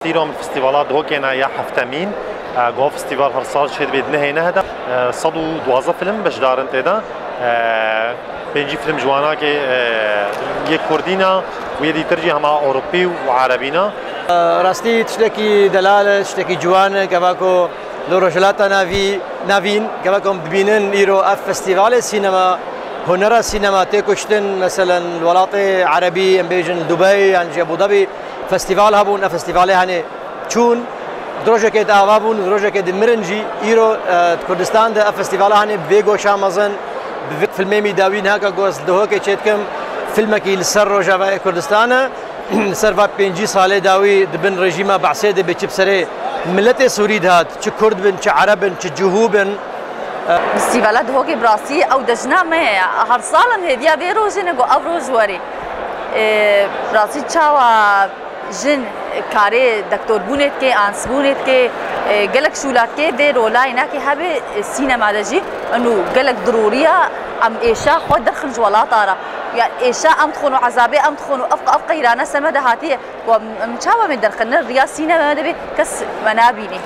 كثير من الفستيفالات هوكينا يا حفتمين جو فستيفال هرصال شهد بيدنا هنا هذا صدو دوازة فيلم باش دارن تيدا بيجي فيلم جوانا كي يك كردينا ويدي ترجي هما أوروبي وعربينا راستي تشتكي دلالة تشتكي جوانا كباكو لورجلاتا نافين كباكم ببينن إيرو أف فستيفال السينما هنرا السينما تيكوشتن مثلا الولايات العربية بيجن دبي يعني أبو ظبي فستيفال هابون فستيفال يعني شون دروجة كده أوابون دروجة كده مرنجي إيرو كردستان ده فستيفال يعني بيجو شامزن فيلم ميداوين هكا جوز ده كي تشتكم فيلم كي لسر رجع كردستان سرفا بينجي صالة داوي دبن رجيمة بعسيد بتشبسري ملة سوريد هاد ش كرد بن ش عرب بن ش جهوب بن فستیوالات هوگی براسی او دجنا ما هر سالن هدیه بیروزی نگو افروز وری براسی چاوا جن کاری دکتر بونت که آنس بونت که گلک شولات که ده رولا اینا که هبه سینما دجی انو گلک ضروریه ام ایشا خود دخل جوالات آرا یا ایشا ام تخونو عذابه ام تخونو افق ایرانه سمده هاتیه و چاوا من دخلنا ریا سینما دبی کس منابینی